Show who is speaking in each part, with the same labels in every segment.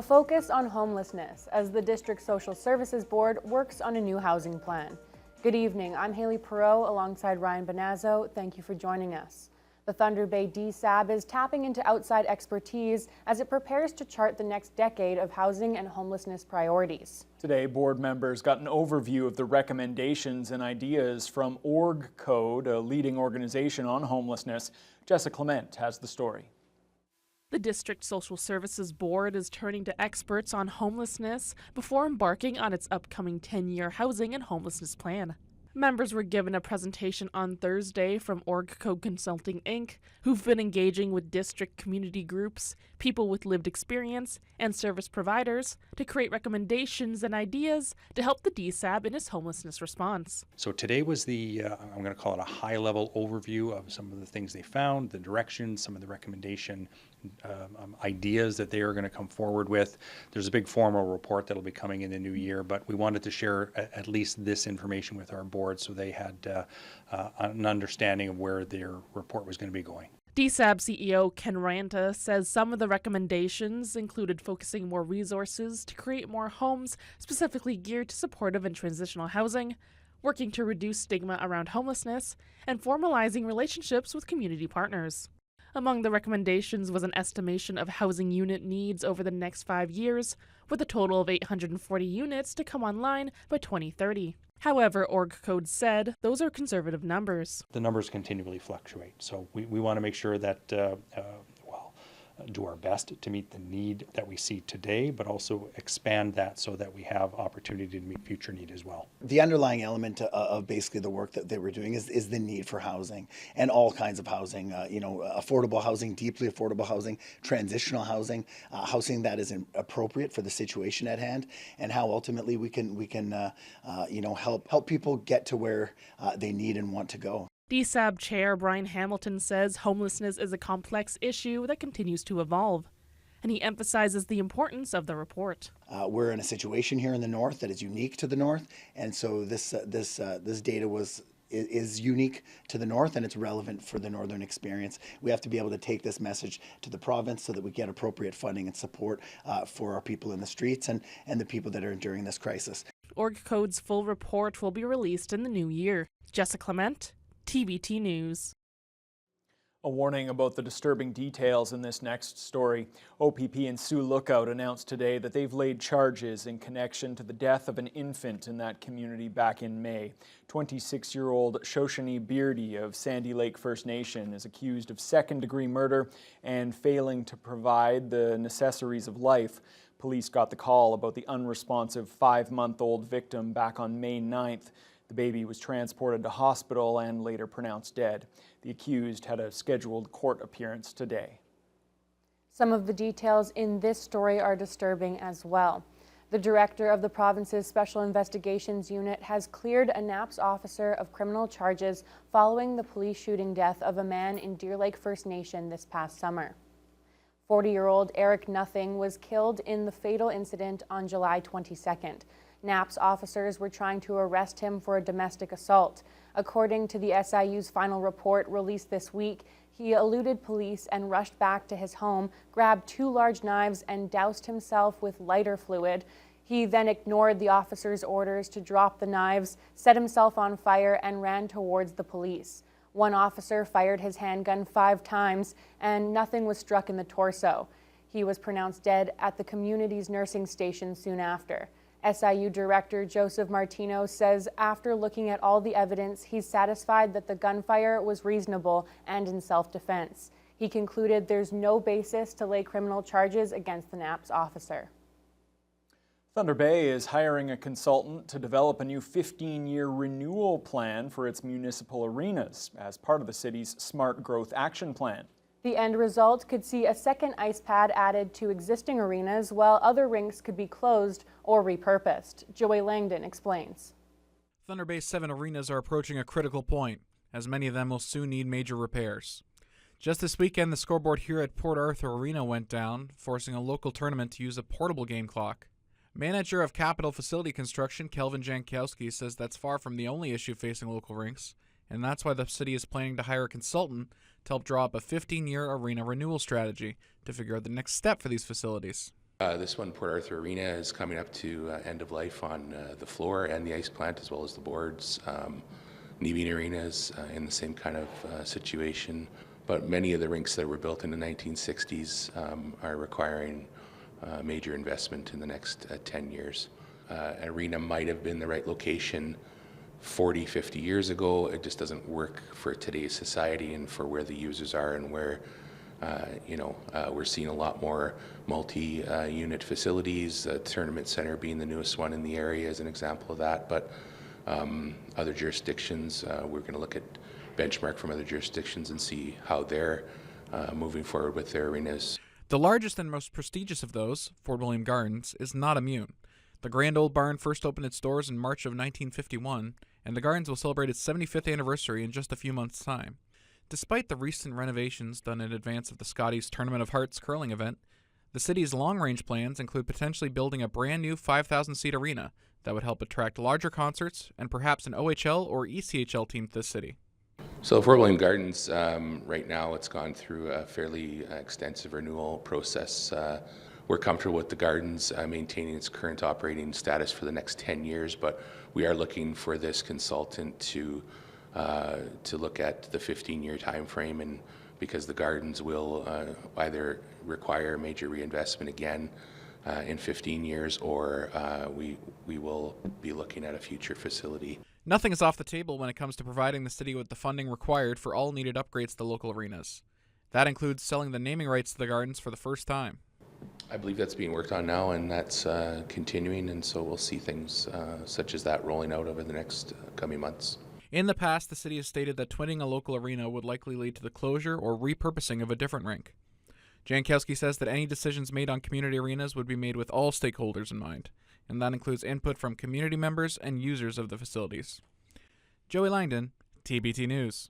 Speaker 1: A focus on homelessness as the District Social Services Board works on a new housing plan. Good evening, I'm Haley Perot alongside Ryan Bonazzo. Thank you for joining us. The Thunder Bay DSAB is tapping into outside expertise as it prepares to chart the next decade of housing and homelessness priorities.
Speaker 2: Today, board members got an overview of the recommendations and ideas from Org Code, a leading organization on homelessness. Jessica Clement has the story.
Speaker 3: The District Social Services Board is turning to experts on homelessness before embarking on its upcoming 10-year housing and homelessness plan. Members were given a presentation on Thursday from Org Code Consulting, Inc., who've been engaging with district community groups, people with lived experience, and service providers to create recommendations and ideas to help the DSAB in its homelessness response.
Speaker 4: So today was I'm going to call it a high-level overview of some of the things they found, the directions, some of the recommendation ideas that they are going to come forward with. There's a big formal report that will be coming in the new year, but we wanted to share at least this information with our board so they had an understanding of where their report was going to be going.
Speaker 3: DSAB CEO Ken Ranta says some of the recommendations included focusing more resources to create more homes specifically geared to supportive and transitional housing, working to reduce stigma around homelessness, and formalizing relationships with community partners. Among the recommendations was an estimation of housing unit needs over the next 5 years, with a total of 840 units to come online by 2030. However, Org Code said those are conservative numbers.
Speaker 4: The numbers continually fluctuate, so we want to make sure that do our best to meet the need that we see today, but also expand that so that we have opportunity to meet future need as well.
Speaker 5: The underlying element of basically the work that they were doing is the need for housing and all kinds of housing, affordable housing, deeply affordable housing, transitional housing, housing that is appropriate for the situation at hand, and how ultimately we can help people get to where they need and want to go.
Speaker 3: DSAB Chair Brian Hamilton says homelessness is a complex issue that continues to evolve, and he emphasizes the importance of the report.
Speaker 5: We're in a situation here in the North that is unique to the North, and so this data is unique to the North, and it's relevant for the Northern experience. We have to be able to take this message to the province so that we get appropriate funding and support for our people in the streets and the people that are enduring this crisis.
Speaker 3: Org Code's full report will be released in the new year. Jessica Clement, TBT News.
Speaker 2: A warning about the disturbing details in this next story. OPP and Sioux Lookout announced today that they've laid charges in connection to the death of an infant in that community back in May. 26-year-old Shoshone Beardy of Sandy Lake First Nation is accused of second-degree murder and failing to provide the necessaries of life. Police got the call about the unresponsive 5-month-old victim back on May 9th. The baby was transported to hospital and later pronounced dead. The accused had a scheduled court appearance today.
Speaker 1: Some of the details in this story are disturbing as well. The director of the province's Special Investigations Unit has cleared a NAPS officer of criminal charges following the police shooting death of a man in Deer Lake First Nation this past summer. 40-year-old Eric Nothing was killed in the fatal incident on July 22nd. NAPS officers were trying to arrest him for a domestic assault. According to the SIU's final report released this week, he eluded police and rushed back to his home, grabbed 2 large knives and doused himself with lighter fluid. He then ignored the officers' orders to drop the knives, set himself on fire, and ran towards the police. One officer fired his handgun 5 times, and Nothing was struck in the torso. He was pronounced dead at the community's nursing station soon after. SIU Director Joseph Martino says after looking at all the evidence, he's satisfied that the gunfire was reasonable and in self-defense. He concluded there's no basis to lay criminal charges against the NAPS officer.
Speaker 2: Thunder Bay is hiring a consultant to develop a new 15-year renewal plan for its municipal arenas as part of the city's Smart Growth Action Plan.
Speaker 1: The end result could see a second ice pad added to existing arenas, while other rinks could be closed or repurposed. Joey Langdon explains.
Speaker 6: Thunder Bay's 7 arenas are approaching a critical point, as many of them will soon need major repairs. Just this weekend, the scoreboard here at Port Arthur Arena went down, forcing a local tournament to use a portable game clock. Manager of Capital Facility Construction, Kelvin Jankowski, says that's far from the only issue facing local rinks, and that's why the city is planning to hire a consultant to help draw up a 15-year arena renewal strategy to figure out the next step for these facilities.
Speaker 7: This one, Port Arthur Arena, is coming up to end of life on the floor and the ice plant, as well as the boards. Neveen Arena is in the same kind of situation, but many of the rinks that were built in the 1960s are requiring major investment in the next 10 years. An arena might have been the right location 40, 50 years ago. It just doesn't work for today's society and for where the users are and where we're seeing a lot more multi-unit facilities, Tournament Center being the newest one in the area is an example of that, but other jurisdictions, we're going to look at benchmark from other jurisdictions and see how they're moving forward with their arenas.
Speaker 6: The largest and most prestigious of those, Fort William Gardens, is not immune. The Grand Old Barn first opened its doors in March of 1951, and the Gardens will celebrate its 75th anniversary in just a few months' time. Despite the recent renovations done in advance of the Scotties Tournament of Hearts curling event, the city's long-range plans include potentially building a brand-new 5,000-seat arena that would help attract larger concerts and perhaps an OHL or ECHL team to the city.
Speaker 7: So Fort William Gardens, right now it's gone through a fairly extensive renewal process. We're comfortable with the Gardens maintaining its current operating status for the next 10 years, but we are looking for this consultant to look at the 15-year time frame, and because the Gardens will either require major reinvestment again in 15 years, or we will be looking at a future facility.
Speaker 6: Nothing is off the table when it comes to providing the city with the funding required for all needed upgrades to local arenas. That includes selling the naming rights to the Gardens for the first time.
Speaker 7: I believe that's being worked on now, and that's continuing, and so we'll see things such as that rolling out over the next coming months.
Speaker 6: In the past, the city has stated that twinning a local arena would likely lead to the closure or repurposing of a different rink. Jankowski says that any decisions made on community arenas would be made with all stakeholders in mind, and that includes input from community members and users of the facilities. Joey Langdon, TBT News.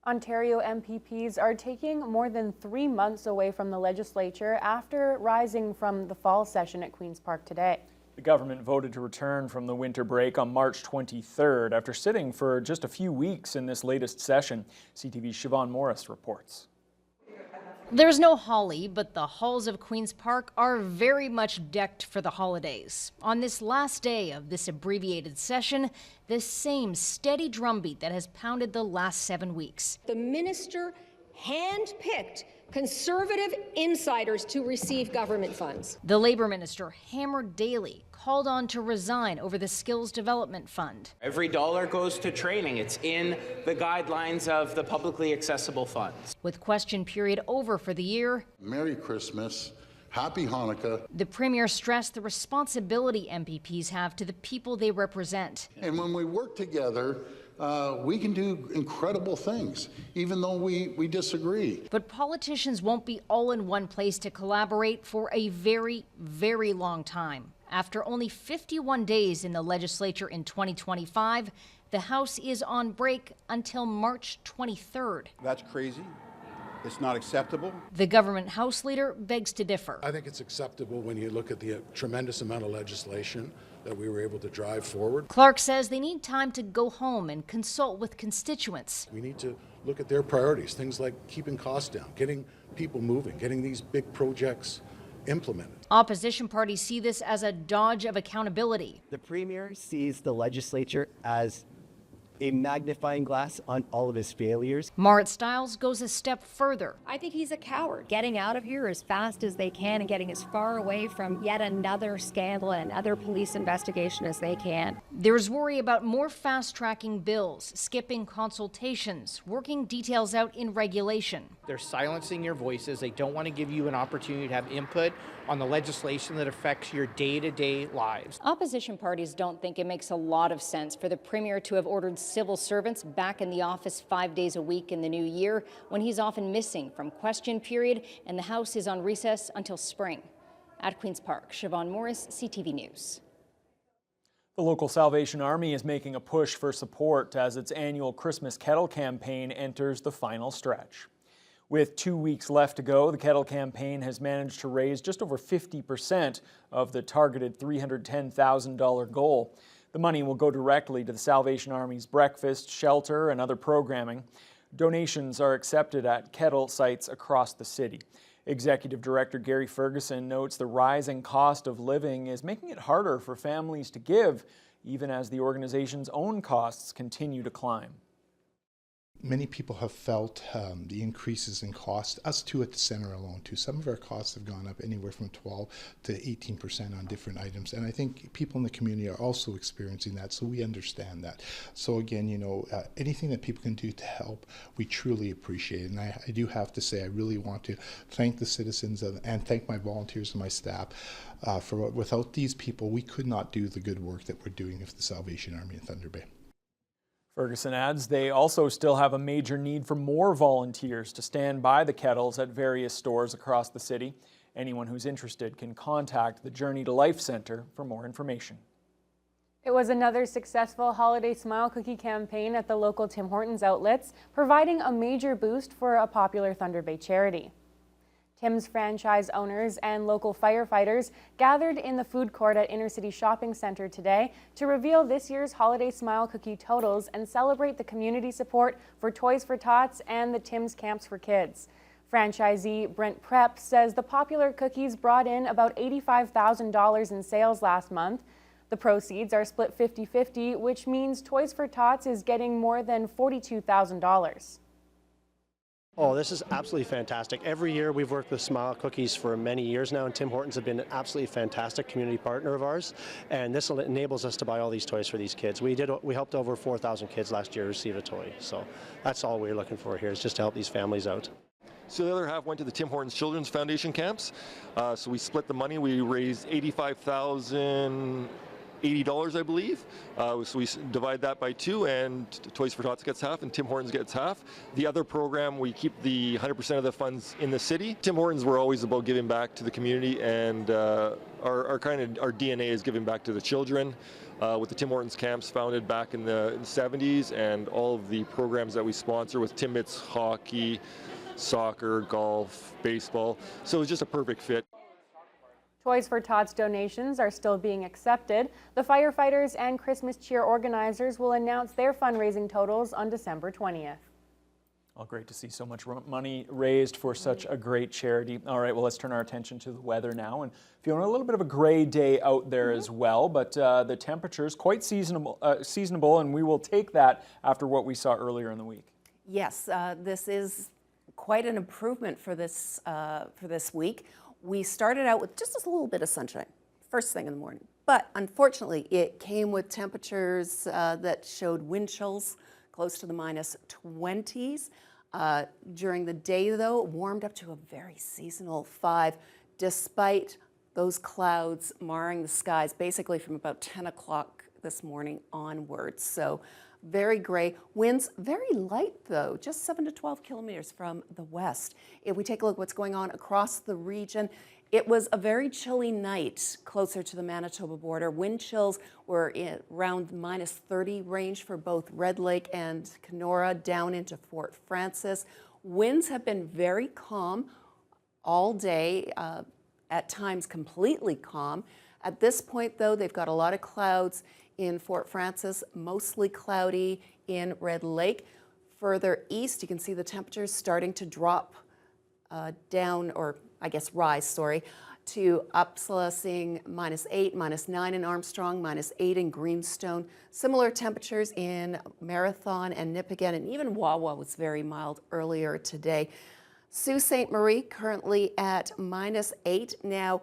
Speaker 1: Ontario MPPs are taking more than 3 months away from the legislature after rising from the fall session at Queen's Park today.
Speaker 2: The government voted to return from the winter break on March 23rd after sitting for just a few weeks in this latest session. CTV's Siobhan Morris reports.
Speaker 8: There's no holly, but the halls of Queen's Park are very much decked for the holidays. On this last day of this abbreviated session, the same steady drumbeat that has pounded the last 7 weeks.
Speaker 9: The minister handpicked conservative insiders to receive government funds.
Speaker 8: The Labour minister hammered daily, called on to resign over the Skills Development Fund.
Speaker 10: Every dollar goes to training. It's in the guidelines of the publicly accessible funds.
Speaker 8: With question period over for the year,
Speaker 11: Merry Christmas, Happy Hanukkah.
Speaker 8: The Premier stressed the responsibility MPPs have to the people they represent.
Speaker 11: And when we work together, we can do incredible things, even though we disagree.
Speaker 8: But politicians won't be all in one place to collaborate for a very, very long time. After only 51 days in the legislature in 2025, the House is on break until March 23rd.
Speaker 12: That's crazy. It's not acceptable.
Speaker 8: The government House leader begs to differ.
Speaker 13: I think it's acceptable when you look at the tremendous amount of legislation that we were able to drive forward.
Speaker 8: Clark says they need time to go home and consult with constituents.
Speaker 13: We need to look at their priorities, things like keeping costs down, getting people moving, getting these big projects implemented.
Speaker 8: Opposition parties see this as a dodge of accountability.
Speaker 14: The Premier sees the legislature as a magnifying glass on all of his failures.
Speaker 8: Marit Stiles goes a step further.
Speaker 15: I think he's a coward. Getting out of here as fast as they can and getting as far away from yet another scandal and another police investigation as they can.
Speaker 8: There's worry about more fast-tracking bills, skipping consultations, working details out in regulation.
Speaker 10: They're silencing your voices. They don't want to give you an opportunity to have input on the legislation that affects your day-to-day lives.
Speaker 8: Opposition parties don't think it makes a lot of sense for the Premier to have ordered civil servants back in the office 5 days a week in the new year, when he's often missing from question period and the House is on recess until spring. At Queen's Park, Siobhan Morris, CTV News.
Speaker 2: The local Salvation Army is making a push for support as its annual Christmas Kettle campaign enters the final stretch. With 2 weeks left to go, the Kettle campaign has managed to raise just over 50% of the targeted $310,000 goal. The money will go directly to the Salvation Army's breakfast, shelter, and other programming. Donations are accepted at Kettle sites across the city. Executive Director Gary Ferguson notes the rising cost of living is making it harder for families to give, even as the organization's own costs continue to climb.
Speaker 16: Many people have felt the increases in cost, us too at the center alone too. Some of our costs have gone up anywhere from 12 to 18% on different items, and I think people in the community are also experiencing that, so we understand that. So again, you know, anything that people can do to help, we truly appreciate it. And I do have to say, I really want to thank the citizens and thank my volunteers and my staff for without these people, we could not do the good work that we're doing with the Salvation Army in Thunder Bay.
Speaker 2: Ferguson adds they also still have a major need for more volunteers to stand by the kettles at various stores across the city. Anyone who's interested can contact the Journey to Life Center for more information.
Speaker 1: It was another successful Holiday Smile Cookie campaign at the local Tim Hortons outlets, providing a major boost for a popular Thunder Bay charity. Tim's franchise owners and local firefighters gathered in the food court at Inner City Shopping Center today to reveal this year's Holiday Smile Cookie totals and celebrate the community support for Toys for Tots and the Tim's Camps for Kids. Franchisee Brent Prep says the popular cookies brought in about $85,000 in sales last month. The proceeds are split 50-50, which means Toys for Tots is getting more than $42,000.
Speaker 17: Oh, this is absolutely fantastic. Every year we've worked with Smile Cookies for many years now, and Tim Hortons have been an absolutely fantastic community partner of ours, and this enables us to buy all these toys for these kids. We helped over 4,000 kids last year receive a toy, so that's all we're looking for here, is just to help these families out.
Speaker 18: So the other half went to the Tim Hortons Children's Foundation camps. So we split the money. We raised $85,080, I believe. So we divide that by 2, and Toys for Tots gets half and Tim Hortons gets half. The other program, we keep the 100% of the funds in the city. Tim Hortons, we're always about giving back to the community, and our DNA is giving back to the children. With the Tim Hortons camps founded back in the 70s, and all of the programs that we sponsor with Timbits hockey, soccer, golf, baseball. So it's just a perfect fit.
Speaker 1: Toys for Tots donations are still being accepted. The firefighters and Christmas cheer organizers will announce their fundraising totals on December 20th.
Speaker 2: Well, great to see so much money raised for such a great charity. All right, well, let's turn our attention to the weather now. And feeling a little bit of a gray day out there as well, but the temperatures quite seasonable, and we will take that after what we saw earlier in the week.
Speaker 19: Yes, this is quite an improvement for this week. We started out with just a little bit of sunshine first thing in the morning, but unfortunately it came with temperatures that showed wind chills close to the -20s. During the day, though, it warmed up to a very seasonal 5, despite those clouds marring the skies basically from about 10 o'clock this morning onwards. So very gray. Winds very light, though, just 7 to 12 kilometers from the west. If we take a look at what's going on across the region, it was a very chilly night closer to the Manitoba border. Wind chills were around -30 range for both Red Lake and Kenora down into Fort Frances. Winds have been very calm all day, at times completely calm. At this point, though, they've got a lot of clouds in Fort Frances, mostly cloudy in Red Lake. Further east, you can see the temperatures starting to drop down, or I guess rise, sorry, to Upsala seeing -8, -9 in Armstrong, -8 in Greenstone. Similar temperatures in Marathon and Nipigon, and even Wawa was very mild earlier today. Sault Ste. Marie currently at -8. Now,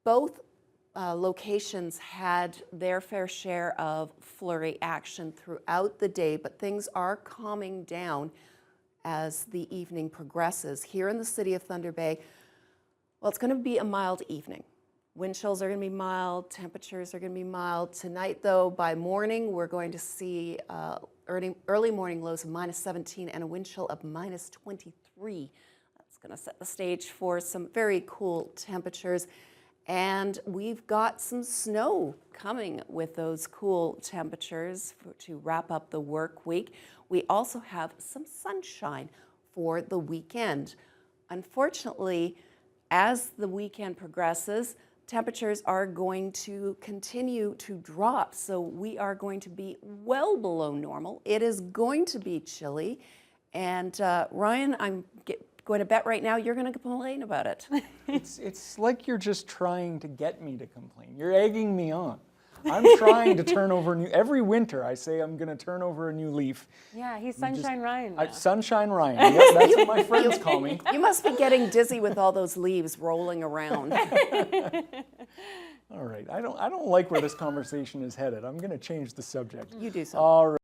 Speaker 19: both locations had their fair share of flurry action throughout the day, but things are calming down as the evening progresses. Here in the city of Thunder Bay, well, it's going to be a mild evening. Wind chills are going to be mild, temperatures are going to be mild. Tonight, though, by morning, we're going to see early morning lows of -17 and a wind chill of -23. That's going to set the stage for some very cool temperatures. And we've got some snow coming with those cool temperatures to wrap up the work week. We also have some sunshine for the weekend. Unfortunately, as the weekend progresses, temperatures are going to continue to drop. So we are going to be well below normal. It is going to be chilly. And Ryan, I'm going to bet right now you're going to complain about it.
Speaker 2: It's like you're just trying to get me to complain. You're egging me on. I'm trying to turn over every winter I say I'm going to turn over a new leaf.
Speaker 1: Yeah, he's Sunshine Ryan now.
Speaker 2: Sunshine Ryan. Yep, that's what my friends call me.
Speaker 19: You must be getting dizzy with all those leaves rolling around.
Speaker 2: All right. I don't like where this conversation is headed. I'm going to change the subject.
Speaker 19: You do so.
Speaker 2: All right.